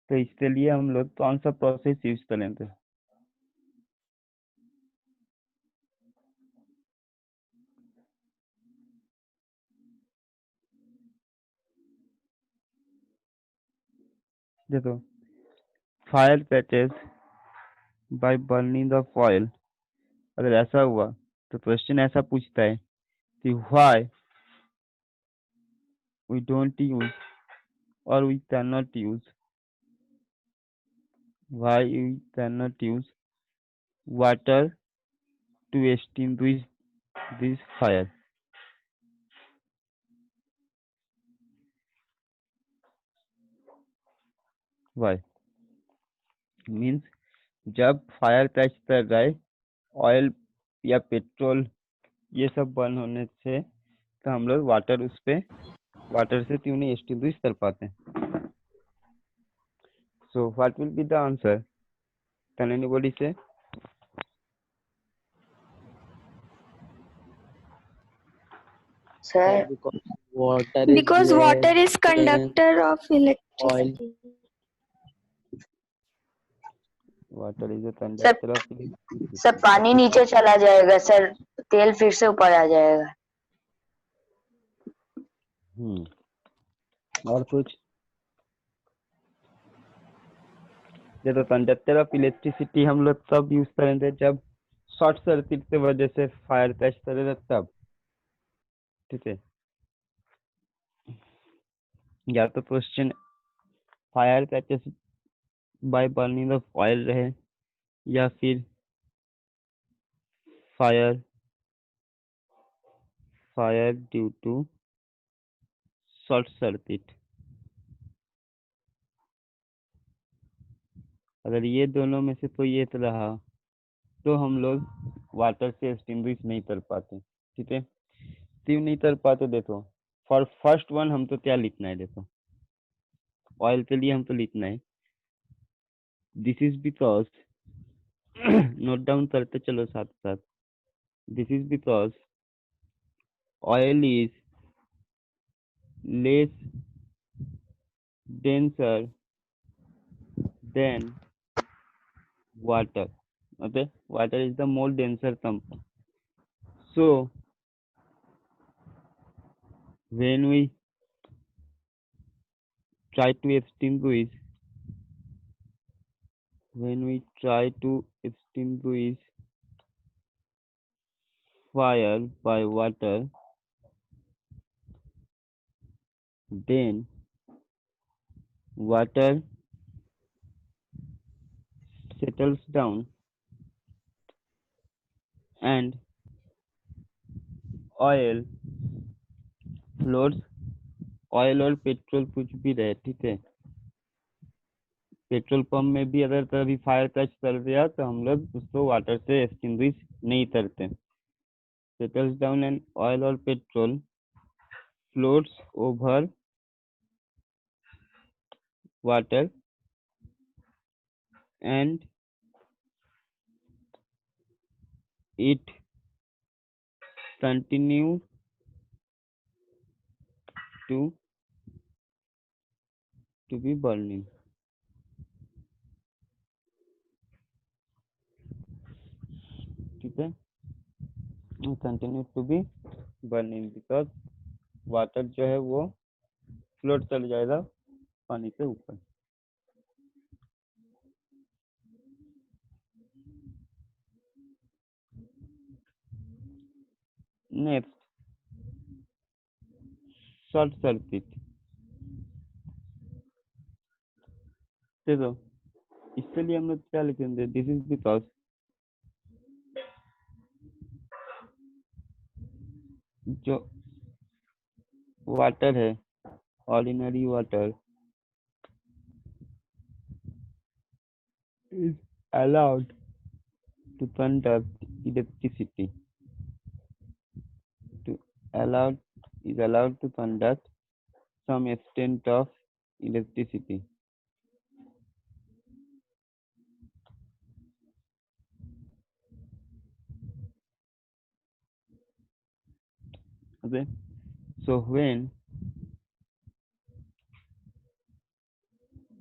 तो इसके लिए हम लोग कौन सा प्रोसेस यूज करेंगे? देखो, fire patches by burning the foil. अगर ऐसा हुआ तो क्वेश्चन ऐसा पूछता है कि व्हाई वी डोंट यूज और we can not use, why we can not use water to extinguish this fire? Why? Means जब फायर कैच कर रहा है, ऑयल या पेट्रोल ये सब बर्न होने से, तो हम लोग वाटर उस पे वाटर से क्यों नहीं एक्सटिंग्विश कर पाते? So what will be the answer? Can anybody से? Sir, because water is Because less water is than conductor of oil. electricity. Water is a sir conductor of sir electricity. पानी नीचे चला जाएगा सर, तेल फिर से ऊपर आ जाएगा। और कुछ? जब कंडक्टर ऑफ इलेक्ट्रिसिटी हम लोग तब यूज करेंगे जब शॉर्ट सर्किट की वजह से फायर कैच करेगा तब, ठीक है? या तो question fire catches by burning the oil रहे, या फिर fire fire due to short circuit. अगर ये दोनों में से कोई एक रहा तो हम लोग वाटर से एक्सटिंग्विश नहीं कर पाते, ठीक है? क्यों नहीं कर पाते? देखो, फॉर फर्स्ट वन हम तो क्या लिखना है, देखो ऑयल के लिए हम तो लिखना है this is because note down करते चलो साथ साथ। This is because oil is less denser than water. Okay, water is the more denser compound. So when we try to extinguish fire by water, then water settles down and oil floats। Oil और petrol कुछ भी रहे, ठीक है? Petrol pump में भी अगर कभी फायर कैच कर दिया तो हम लोग उसको वाटर से एक्सटिंग्विश नहीं करते। सेटल्स डाउन एंड ऑयल और petrol floats over water and it continue to be burning, ठीक है? Continue to be burning because water जो है वो फ्लोट चल जाएगा पानी के ऊपर। Next, short circuit. देखो, इसके लिए हम लोग क्या लिखेंगे? दिस इज बिकॉज जो वाटर है, ordinary water is allowed to conduct electricity, to allowed is allowed to conduct some extent of electricity. Okay, so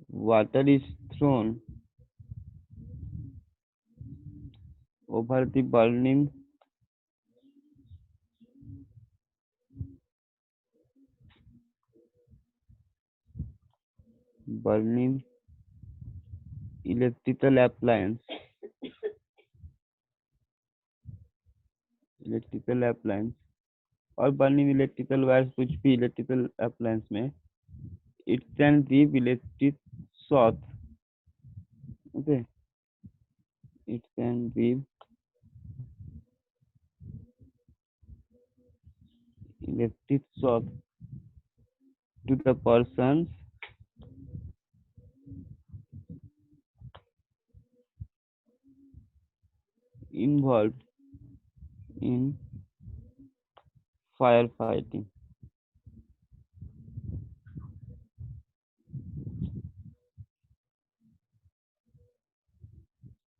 water is thrown over the burning electrical appliance और burning electrical wires, कुछ भी electrical appliance में, it can give electric shock. Okay, it can give electric shock to the persons involved in firefighting.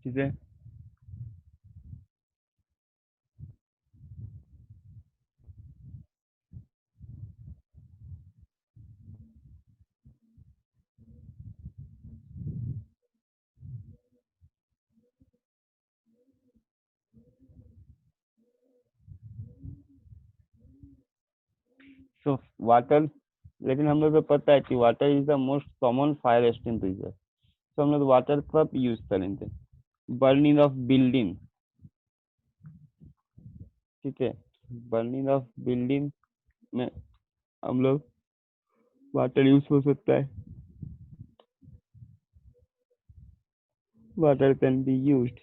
ठीक है. So water, लेकिन हम लोग को पता है कि water is the most common fire extinguisher. तो हम लोग वाटर कब यूज करेंगे? Burning of building. ठीक है, बर्निंग ऑफ बिल्डिंग में हम लोग वाटर यूज हो सकता है. Water can be used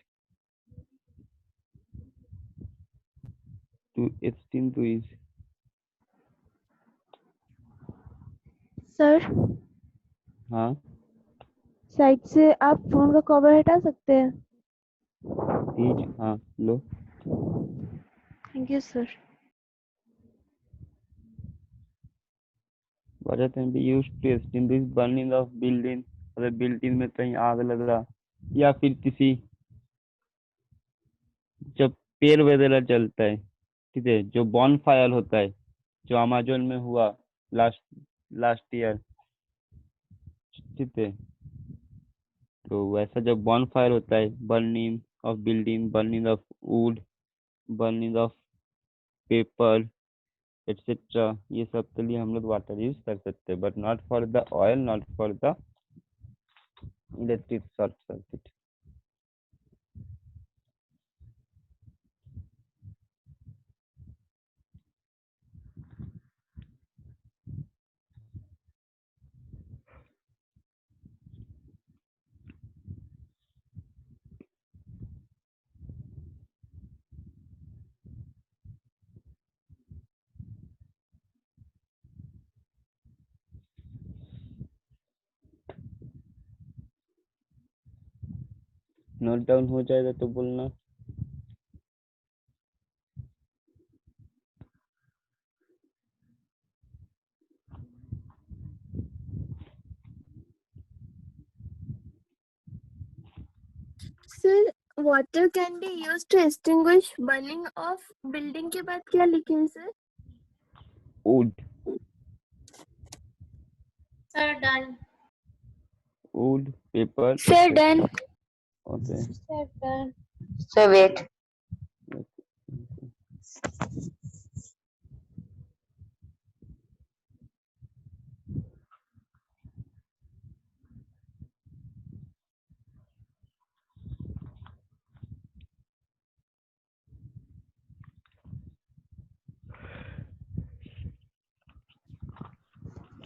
to extinguish. Sir, हाँ, साइड से आप फोन का कवर हटा सकते हैं? हाँ लो. Thank you sir. Water can be used to extinguish burning of building. अगर बिल्डिंग में कहीं आग लग रहा, या फिर किसी, जब पेड़ वगैरह जलता है, ठीक है, जो बॉन फायर होता है, जो अमेजोन में हुआ लास्ट लास्ट ईयर, ठीक है, तो वैसा जब बॉन फायर होता है, burning of building, burning of would, burning of paper etcetera, ये सब के लिए हम लोग वाटर यूज कर सकते हैं, but not for the oil, not for the electric short circuit. Note down हो जाएगा तो बोलना. Sir, water can be used to extinguish burning of building के बाद क्या लिखें sir? Would. Sir, done. Would, paper. Sir, done. Okay. Sir, done. So wait.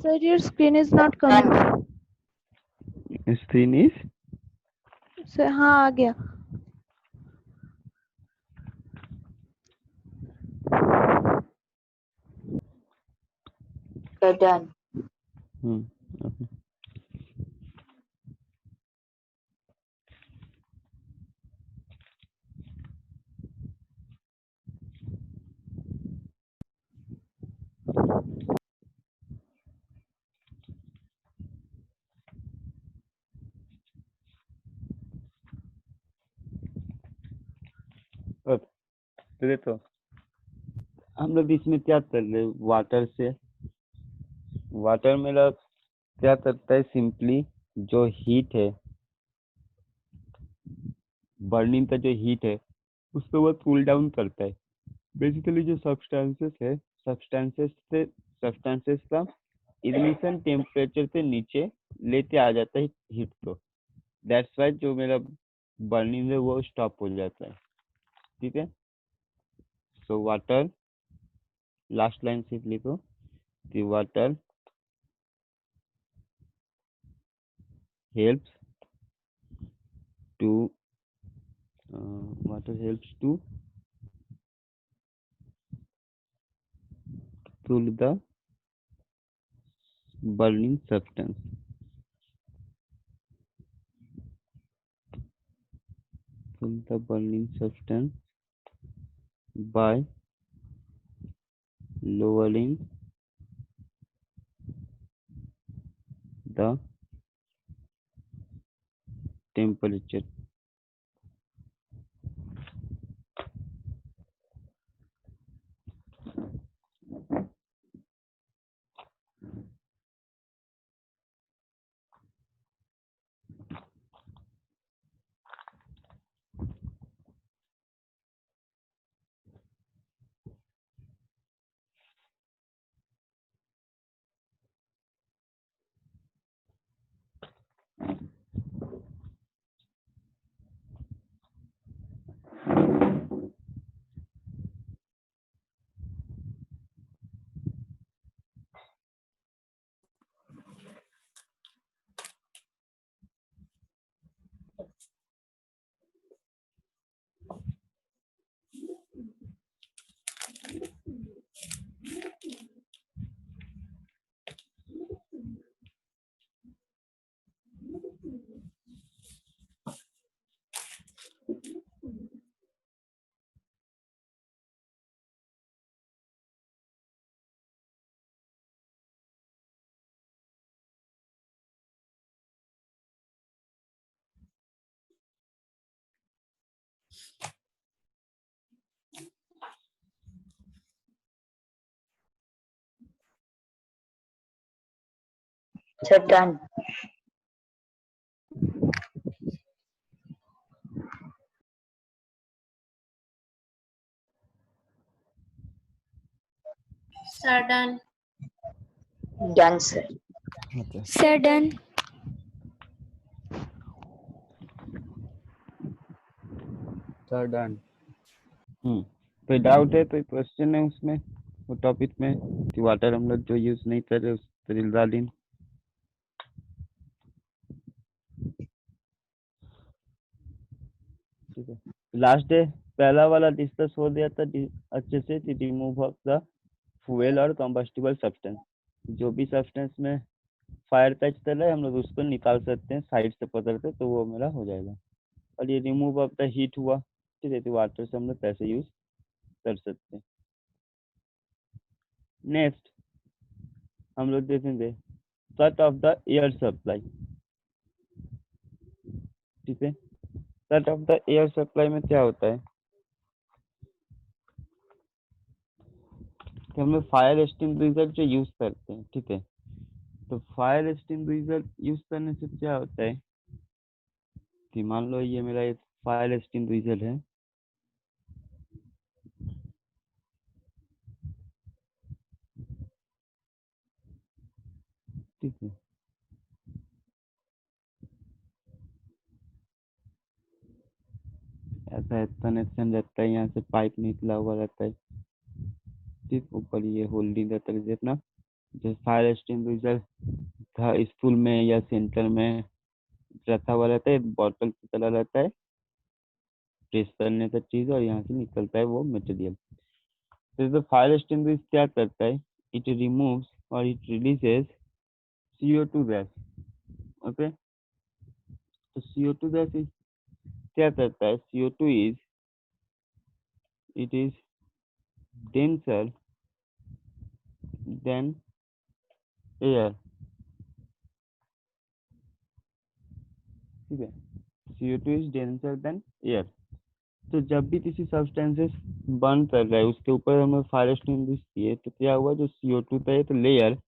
Sir, your screen is not coming. Screen is. Sir हाँ आ गया. So done. Okay. तो देखो, हम लोग इसमें क्या कर रहे वाटर से. वाटर मेरा क्या करता है, सिंपली जो हीट है, बर्निंग का जो हीट है उसको वो कूल डाउन करता है। बेसिकली जो सब्सटेंसेस है, सब्सटेंसेस का इग्निशन टेम्परेचर से नीचे लेते आ जाता है हीट को। दैट्स वाई जो मेरा बर्निंग है वो स्टॉप हो जाता है। ठीक है, सो वाटर, लास्ट लाइन सिर्फ लिखो, the water helps to water helps to cool the burning substance. Cool the burning substance by lowering the temperature. Sir, done. Sir, done. Done, sir. Okay. Sir, done. Sir, done. कोई doubt है, कोई question है उसमें, वो topic में कि water हम लोग जो यूज नहीं कर रहे उस रिजल्ट। ठीक है, लास्ट डे पहला वाला डिस्कस हो गया था अच्छे से, रिमूव ऑफ द फ्यूल और कंबस्टिबल सब्सटेंस। जो भी सब्सटेंस में फायर टच कर रहा है हम लोग उसको निकाल सकते हैं साइड से पकड़ के, तो वो मेरा हो जाएगा। और ये रिमूव ऑफ द हीट हुआ, ठीक है, तो वाटर से हम लोग कैसे यूज कर सकते हैं। नेक्स्ट हम लोग देखेंगे cut off the air supply. ठीक है, cut off the air supply में क्या होता है कि हम लोग फायर एक्सटिंग्विशर जो यूज करते हैं। ठीक है, तो फायर एक्सटिंग्विशर यूज करने से क्या होता है कि मान लो ये मेरा एक फायर एक्सटिंग्विशर है, ठीक है, ऐसा कनेक्शन रहता है, यहाँ से पाइप निकला हुआ रहता है, ठीक, ऊपर ये होल्डिंग रहता है जितना। जो फायर एक्सटिंग्विशर था स्कूल में या सेंटर में रखा हुआ रहता है, बॉटल की तरह रहता है, प्रेस करने का चीज और यहाँ से निकलता है वो मटेरियल। तो फायर एक्सटिंग्विशर क्या करता है, इट रिमूव्स और it releases CO2 gas. Okay, तो CO2 गैस क्या करता है, CO2 is it is denser than air. ठीक है, CO2 is denser than air. तो जब भी किसी सब्सटेंसेस बर्न कर रहा है उसके ऊपर हमें फायर एक्सटिंग्विशर दिए, तो क्या हुआ, जो CO2 था एक लेयर,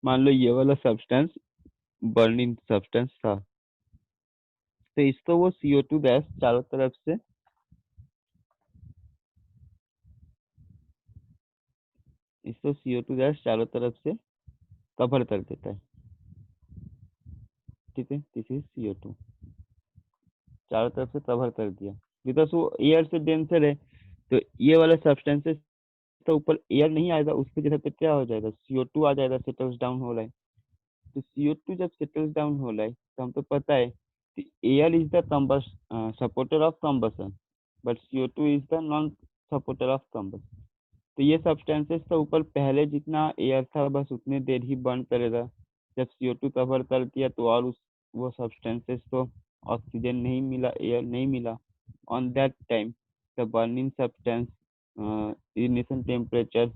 मान लो ये वाला सब्सटेंस बर्निंग सब्सटेंस था। तो इसको वो CO2 गैस चारों तरफ से कवर कर देता है। ठीक है, दिस इज CO2 चारों तरफ से कवर कर दिया, बिकॉज वो एयर से डेंसर है। तो ये वाला सब्सटेंसेस तो ऊपर एयर नहीं आएगा, उसकी जगह पे क्या हो जाएगा, CO2 आ जाएगा, सेटल्स डाउन हो रहा है। तो CO2 जब सेटल्स डाउन हो रहा है तो हमको पता है कि air is the supporter of combustion, but CO2 is the non supporter of combustion. तो ये सब्सटेंसेस तो ऊपर पहले जितना एयर था बस उतने देर ही बर्न करेगा। जब CO2 कवर कर दिया तो और वो सब्सटेंसेस को ऑक्सीजन नहीं मिला, एयर नहीं मिला। On that time the burning substance ignition temperature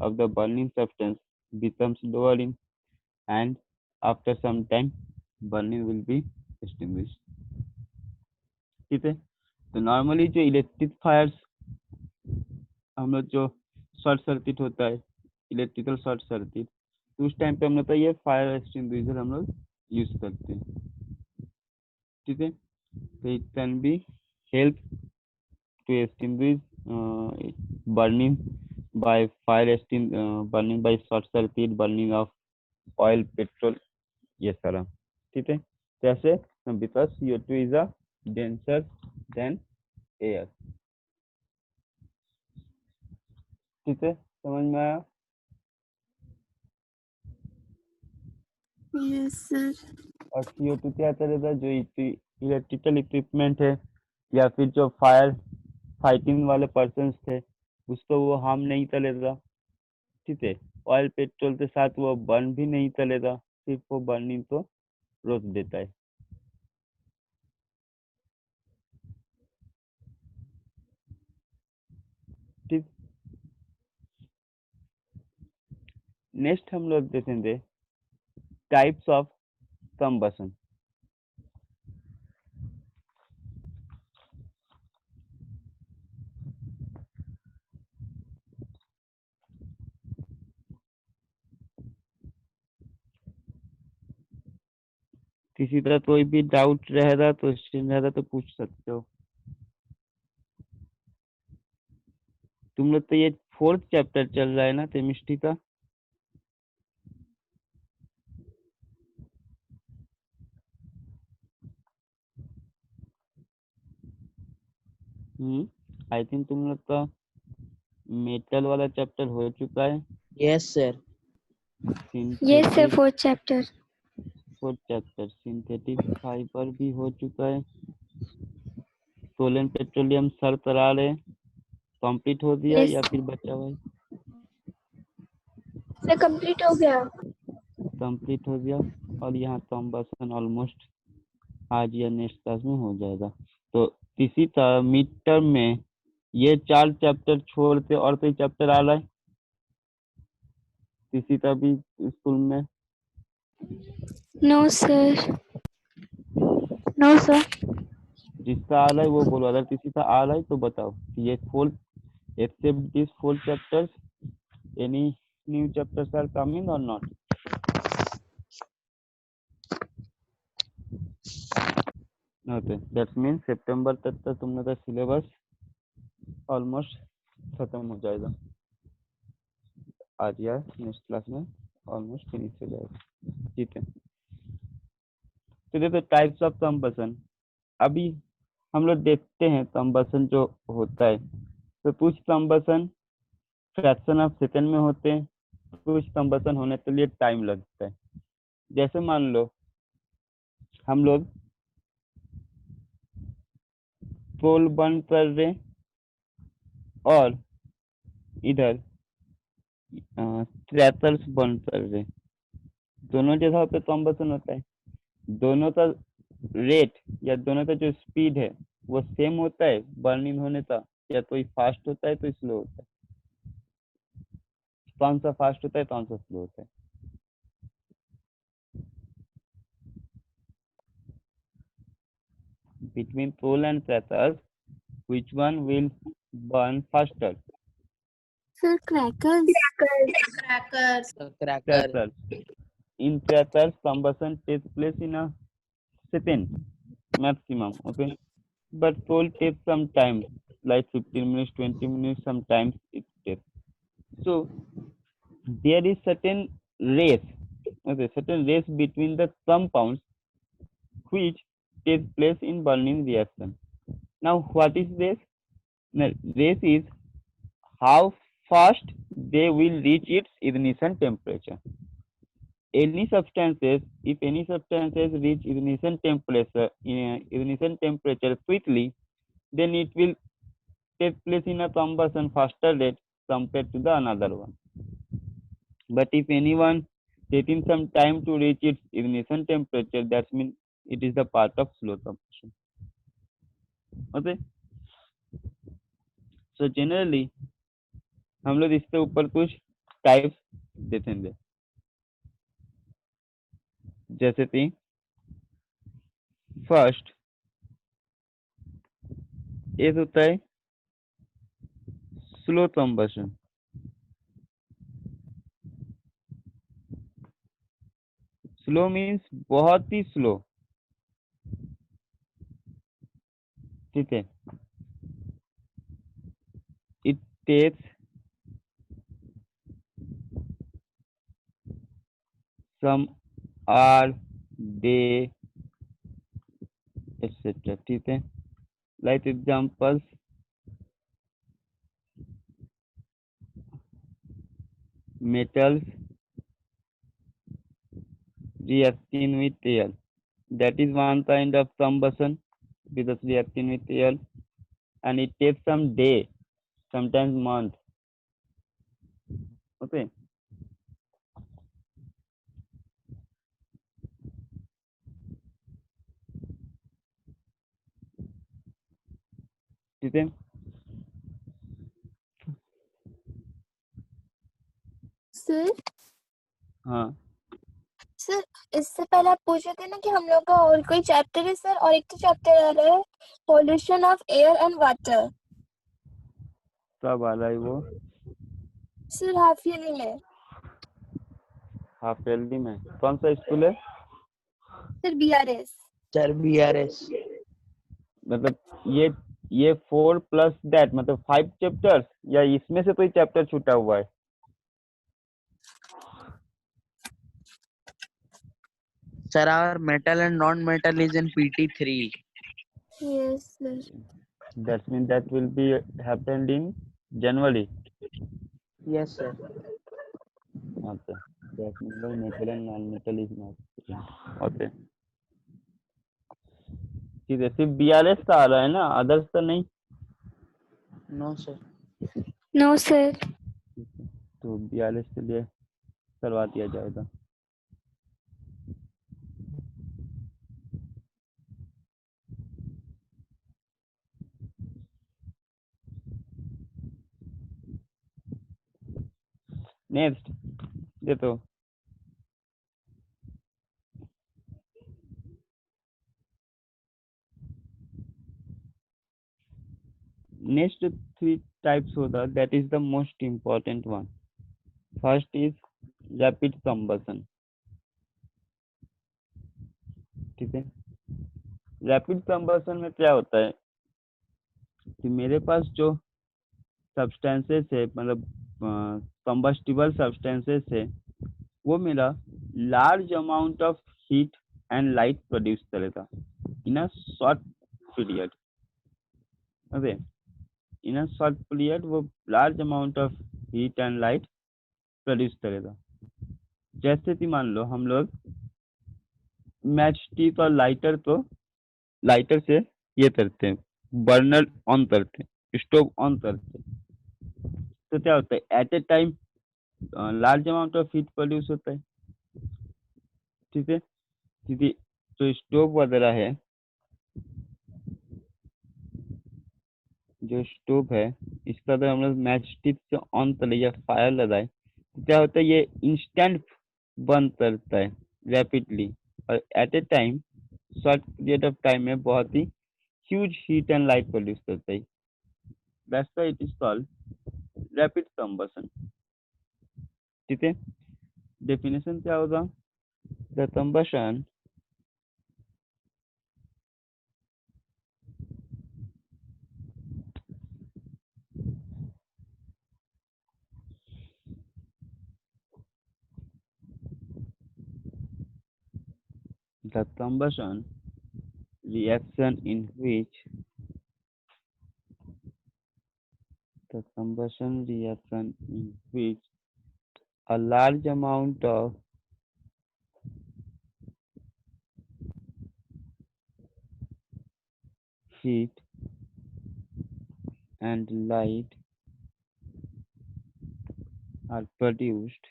of the burning substance becomes lowering, and after some time burning will be extinguished। ठीक है, तो नॉर्मली जो इलेक्ट्रिक फायर्स हम लोग जो शॉर्ट सर्किट होता है, इलेक्ट्रिकल शॉर्ट सर्किट, तो उस टाइम पे हम लोग का ये फायर एक्सटिंग्विशर हम लोग यूज करते हैं। ठीक है, तो it can be help to extinguish burning by burning by short circuit, burning of oil, petrol, ये सारा। ठीक है, कैसे, because CO2 is a denser than air. ठीक है, समझ में आया? Yes, sir. और CO2 क्या करेगा, जो इलेक्ट्रिकल इक्विपमेंट है या फिर जो फाइटिंग वाले पर्सन थे उसको वो हार्म नहीं करेगा। ठीक है, ऑयल पेट्रोल के साथ वो बर्न भी नहीं करेगा, सिर्फ वो बर्निंग को रोक देता है। ठीक, नेक्स्ट हम लोग देखेंगे टाइप्स ऑफ कंबसन। किसी तरह कोई भी डाउट रहेगा तो क्वेश्चन रहेगा तो पूछ सकते हो। तुम लोग तो ये 4th चैप्टर चल रहा है ना केमिस्ट्री का? आई थिंक तुम लोग का मेटल वाला चैप्टर हो चुका है। Yes, sir. Yes, sir. Synthetic, Fourth chapter. 4th chapter synthetic fibre भी हो चुका है। सोलन पेट्रोलियम सर करा रहे, कंप्लीट हो गया Yes. या फिर बचा हुआ है? Sir, complete हो गया. कंप्लीट हो गया। और यहाँ कंबसन ऑलमोस्ट आज या नेक्स्ट क्लास में हो जाएगा। तो इसी तरह मिड टर्म में ये 4 चैप्टर छोड़ के और कोई चैप्टर आ रहा है किसी का भी स्कूल में? No, sir. No sir. जिसका आ रहा है वो बोलो, अगर किसी का आ रहा है तो बताओ कि ये 4 except these 4 chapters any new chapters are coming or not? Okay, that means सितंबर तक तो तुम लोग का सिलेबस ऑलमोस्ट खत्म हो जाएगा। आज या नेक्स्ट क्लास में ऑलमोस्ट फिनिश हो जाएगा। ठीक है, तो देखो टाइप्स ऑफ कंबसन। अभी हम लोग देखते हैं कंबसन जो होता है, तो कुछ कंबसन फ्रैक्शन ऑफ सेकंड में होते हैं, कुछ कंबसन होने के लिए टाइम लगता है। जैसे मान लो हम लोग कोल बर्न कर रहे और इधर क्रैकर्स बर्न कर रहे, दोनों जगह पे कंबसन होता है। दोनों का रेट या दोनों का जो स्पीड है वो सेम होता है बर्निंग होने का, या कोई फास्ट होता है तो स्लो होता है? कौन सा फास्ट होता है, कौन सा स्लो होता है? Between coal and crackers, which one will burn faster? Sir, crackers. Cracker. Crackers. in theaters combustion takes place in a second maximum, okay, but soul takes some time, like 15 minutes, 20 minutes, sometimes it takes. So there is certain race, okay, certain race between the compounds which takes place in burning reaction. Now what is this? Now, race is how fast they will reach its ignition temperature. If any substances reach ignition temperature quickly, then it will take place in a combustion faster rate compared to the another one. But if anyone taking some time to reach its ignition temperature, that means it is the part of slow combustion. Okay, so generally हम लोग इसके ऊपर कुछ types देखेंगे, जैसे कि first एक होता है स्लो कंबशन। स्लो मीन्स बहुत ही स्लो, ठीक है। It takes some hour, day, etcetera, ठीक है। Like examples, metals reacting with air, that is one kind of combustion because reacting with air, and it takes some day, sometimes month, okay। ठीक है, sir हाँ sir इससे पहले आप पूछ रहे थे ना कि हम लोग का और कोई चैप्टर है सर, और एक तो चैप्टर आ रहा है pollution of air and water. कब आ रहा है वो? सर हाफ ईयरली में। हाफ ईयरली में? कौन सा स्कूल है? Sir BRS. Sir BRS. मतलब ये 4 प्लस दैट मतलब 5 चैप्टर्स, या इसमें से कोई चैप्टर छूटा हुआ है? Sir, our metal and non-metal is in PT3. Yes sir. That means that will be happened in January. Yes, sir. Okay. That means the metal and non-metal is not. Okay. ठीक है, सिर्फ BRS का आ रहा है ना, others का नहीं? No, sir. No sir. तो बीआरएस के लिए करवा दिया जाएगा। नेक्स्ट ये तो next 3 types होगा, that is the most important one. First is rapid combustion, ठीक है। रैपिड कंबशन में क्या होता है कि मेरे पास जो सब्सटेंसेस है, मतलब कंबस्टिबल सब्सटेंसेस है, वो मेरा large amount of heat and light produce करेगा in a short period. Okay, in a short period वो large amount of heat and light produce करेगा। जैसे कि मान लो हम लोग मैच स्टिक और लाइटर से ये करते हैं, बर्नर ऑन करते हैं, स्टोव ऑन करते हैं, तो क्या होता है at a time large amount of heat produce होता है, ठीक है। क्योंकि जो स्टोव वगैरह है, जो स्टोव है, इसका अगर हम लोग मैच स्टिक से ऑन करें या फायर लगाए तो क्या होता है, ये इंस्टेंट बर्न करता है रैपिडली, और at a time short period of time में बहुत ही huge heat and light produce करता है। That's why it is called rapid combustion, ठीक है। डेफिनेशन क्या होगा? the combustion reaction in which a large amount of heat and light are produced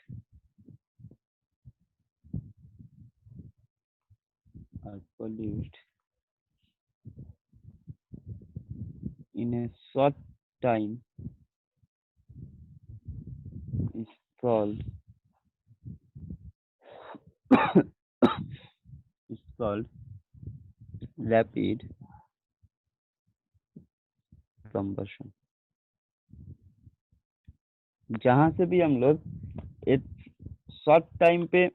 in a short time is called rapid combustion। जहां से भी हम लोग एक शॉर्ट टाइम पे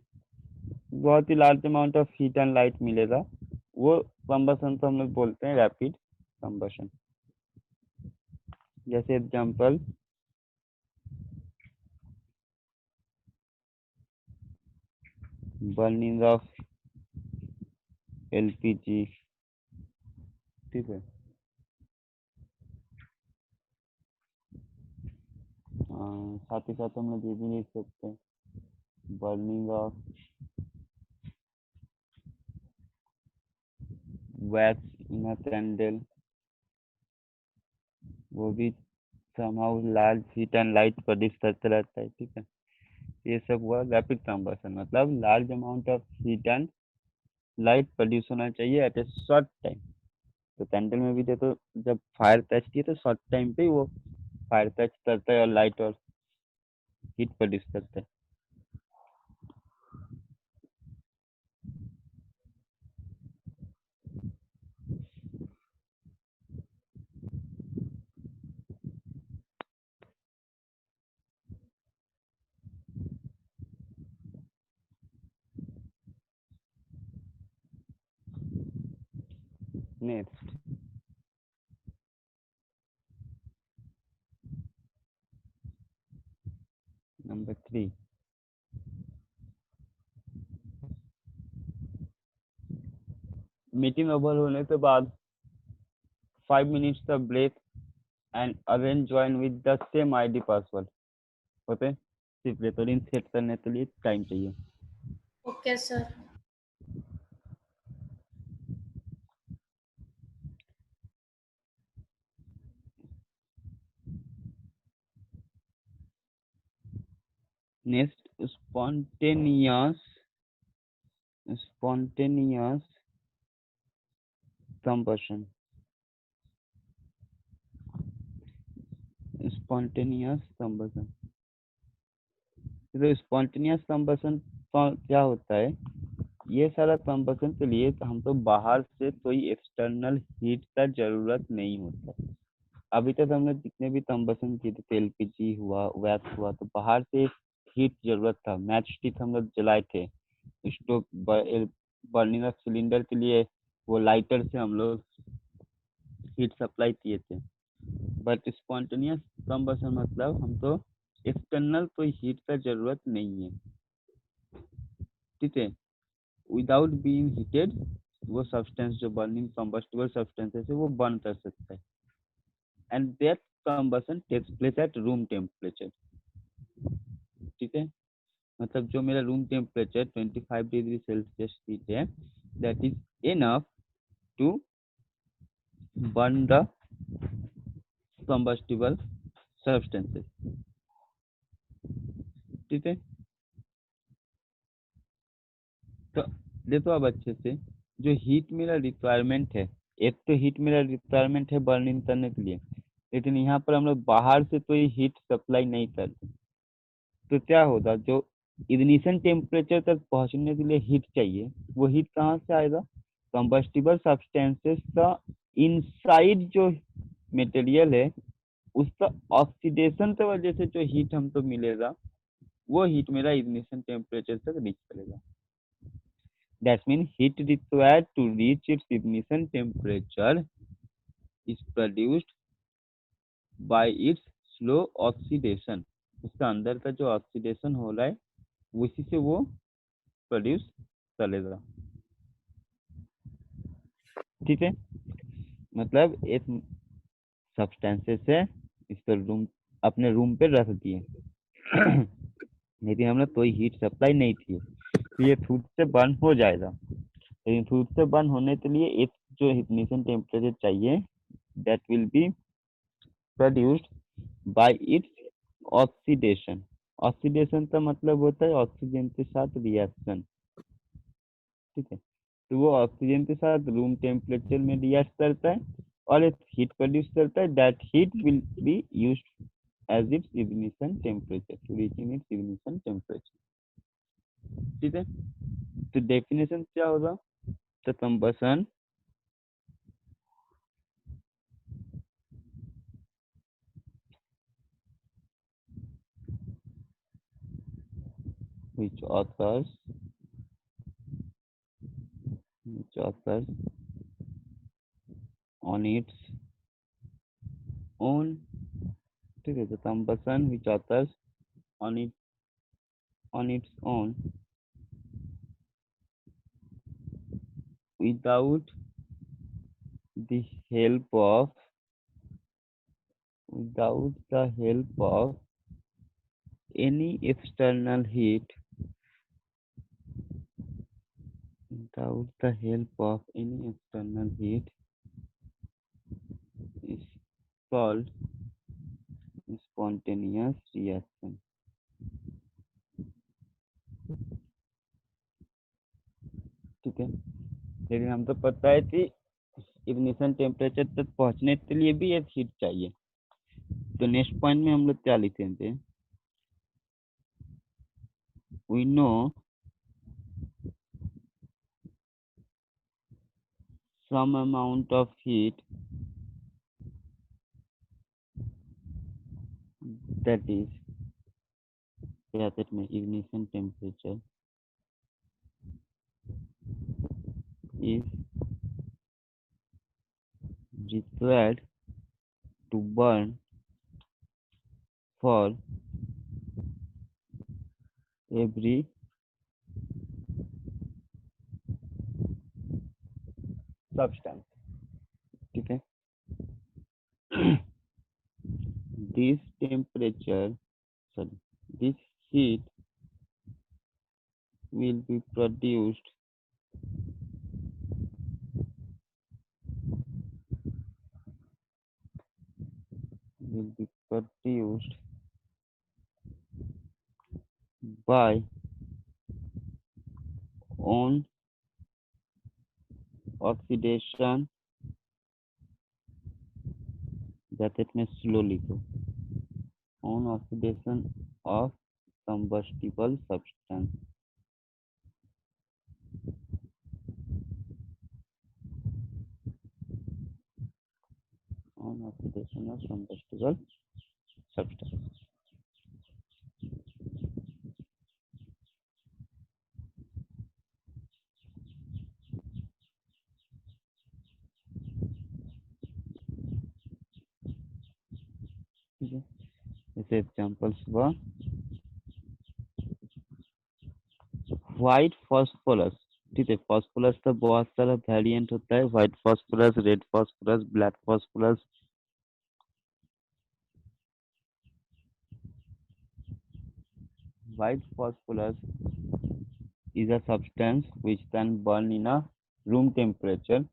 बहुत ही large amount of heat and light मिलेगा, वो कंबशन को हम लोग बोलते हैं रैपिड कंबशन। जैसे एग्जांपल बर्निंग ऑफ एलपीजी, ठीक है। साथ ही साथ हम लोग ये भी लिख सकते हैं burning of wax in a candle, वो भी somehow large heat and light produce करते रहता है, ठीक है। ये सब हुआ रैपिड कंबशन, मतलब large amount of heat and light produce होना चाहिए एट ए शॉर्ट टाइम। तो कैंडल में भी देखो जब फायर टचती है तो शॉर्ट टाइम पे वो फायर टच करता है और लाइट और हीट प्रोड्यूस करता है। नेक्स्ट नंबर 3, मीटिंग ओवर होने के बाद 5 मिनट्स का break and again join with the same ID password होते हैं। सिर्फ रिकॉर्डिंग सेट करने के लिए टाइम चाहिए। Okay sir. Next spontaneous combustion। तो स्पॉन्टेनियस कंबशन क्या होता है? ये सारा कंबशन के लिए तो हम तो बाहर से कोई एक्सटर्नल हीट का जरूरत नहीं होता। अभी तक हमने जितने भी कंबशन किए थे, एलपीजी हुआ, वैक्स हुआ, तो बाहर से हीट जरूरत था। मैच स्टिक हम लोग जलाए थे, स्टोव बर्निंग ऑफ सिलेंडर के लिए वो लाइटर से हम लोग हीट सप्लाई किए थे। बट स्पॉन्टेनियस कंबशन मतलब हम तो एक्सटर्नल कोई हीट का जरूरत नहीं है, ठीक है। विदाउट बीइंग हीटेड वो सब्सटेंस जो बर्निंग कंबस्टिबल सब्सटेंसेस है वो बर्न कर सकता है। And that combustion takes place at room temperature, ठीक है। मतलब जो मेरा room temperature 25 degree Celsius heat है, that is enough to burn the combustible substances, ठीक है। तो देखो अब अच्छे से, जो हीट मेरा रिक्वायरमेंट है, एक तो हीट मेरा रिक्वायरमेंट है बर्निंग करने के लिए, लेकिन यहाँ पर हम लोग बाहर से कोई हीट सप्लाई नहीं करते। तो क्या होगा, जो इग्निशन टेम्परेचर तक पहुँचने के लिए हीट चाहिए, वो हीट कहाँ से आएगा? कंबस्टिबल सब्सटेंसेस का इनसाइड जो मटेरियल है उसका ऑक्सीडेशन की वजह से जो हीट हमको मिलेगा, वो हीट मेरा इग्निशन टेम्परेचर तक रीच करेगा। That means heat required to reach its ignition temperature is produced by its slow oxidation. उसका अंदर का जो ऑक्सीडेशन हो रहा है उसी से वो प्रोड्यूस चलेगा। ठीक है, मतलब एक सब्सटेंसेस है, इसको रूम अपने रूम पे रख दिए लेकिन हम लोग कोई हीट सप्लाई नहीं थी, तो ये खुद से बर्न हो जाएगा। लेकिन खुद से बर्न होने के लिए एक जो इग्निशन टेम्परेचर चाहिए, that will be produced by its oxidation. Oxidation का मतलब होता है ऑक्सीजन के साथ रिएक्शन। ठीक है, तो वो ऑक्सीजन के साथ रूम टेम्परेचर में रिएक्ट करता है और एक हीट प्रोड्यूस करता है। That heat will be used as its ignition temperature to reaching its ignition temperature. ठीक है, तो डेफिनेशन क्या होगा? तो combustion which occurs on its own। ठीक है, तो combustion which occurs on its own without the help of any external heat, is called spontaneous reaction। ठीक है, लेकिन हम तो पता है कि इग्निशन टेम्परेचर तक पहुंचने के लिए भी एक हीट चाहिए। तो नेक्स्ट पॉइंट में हम लोग क्या लिखेंगे? We know some amount of heat, that is bracket में ignition temperature is required to burn for every substance। ठीक है, this heat will be produced by on oxidation, bracket में स्लो लिखो, on oxidation of combustible substance। on oxidation of combustible substance। ठीक है, जैसे examples हुआ white phosphorus. ठीक है, फॉस्फोरस का बहुत सारा वेरिएंट होता है, white phosphorus, red phosphorus, black phosphorus. White phosphorus is a substance which can burn in a room temperature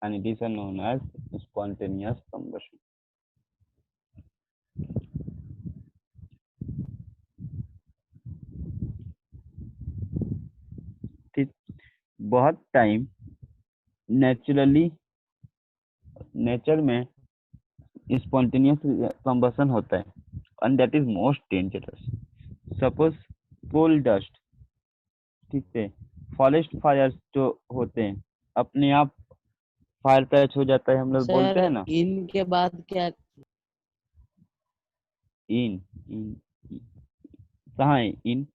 and it is known as spontaneous combustion। ठीक, बहुत टाइम नेचर में स्पॉन्टेनियस कंबसन होता है and that is most dangerous. Suppose coal dust, ठीक है, forest fires जो होते हैं अपने आप फायर पैच हो जाता है, हम लोग बोलते हैं सर ना। इनके बाद क्या? इन इन कहाँ है इन?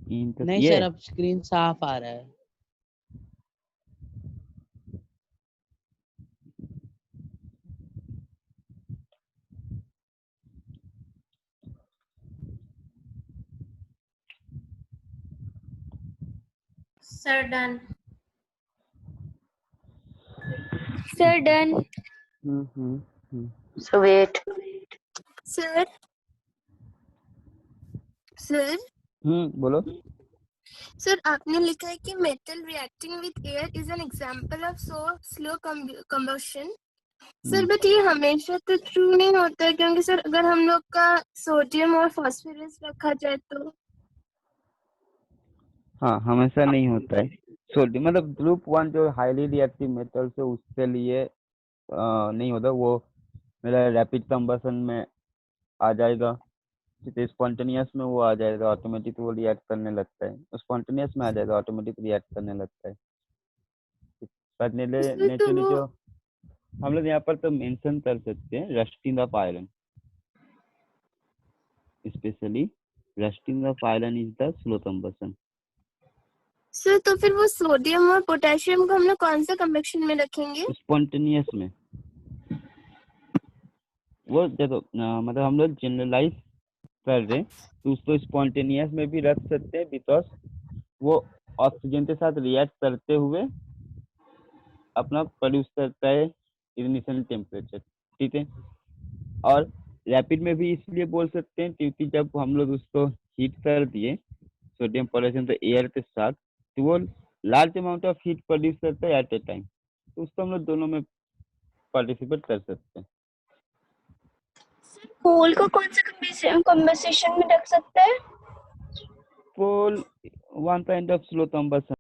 नहीं ये सर, अब स्क्रीन साफ आ रहा है। Sir, done. Sir, done. So wait. Sir, sir, बोलो। sir, आपने लिखा है कि metal reacting with air is an example of so slow combustion. Sir but ये हमेशा तो ट्रू नहीं होता है, क्योंकि सर अगर हम लोग का सोडियम और फास्फोरस रखा जाए तो। हाँ, हमेशा नहीं होता है। सोडियम मतलब ग्रुप 1 जो हाईली रिएक्टिव मेटल्स है उसके लिए नहीं होता, वो मेरा रैपिड कंबशन में आ जाएगा, स्पॉन्टेनियस में वो आ जाएगा, ऑटोमेटिक वो रिएक्ट करने लगता है, स्पॉन्टेनियस में आ जाएगा, ऑटोमेटिक रिएक्ट करने लगता है। इसमें तो नेचुरली वो जो हम लोग यहाँ पर तो मेंशन कर सकते हैं rusting of iron, specially rusting of iron is the slow combustion. Sir तो फिर वो सोडियम और पोटेशियम को हम लोग कौन सा कंबेक्शन में रखेंगे? स्पॉन्टेनियस में। वो देखो मतलब हम लोग जनरलाइज कर रहे हैं तो उसको स्पॉन्टेनियस में भी रख सकते हैं, बिकॉज वो ऑक्सीजन के साथ रिएक्ट करते हुए अपना प्रोड्यूस करता है इग्निशन टेम्परेचर, ठीक है। और रैपिड में भी इसलिए बोल सकते हैं क्योंकि जब हम लोग उसको हीट कर दिए सोडियम पोटेशियम तो एयर के साथ, तो वो large amount of heat produce करता है एट ए टाइम, तो उसको हम लोग दोनों में पार्टिसिपेट कर सकते हैं। कोल को कौन सा कंबेक्शन में रख सकते हैं? Coal one kind of slow combustion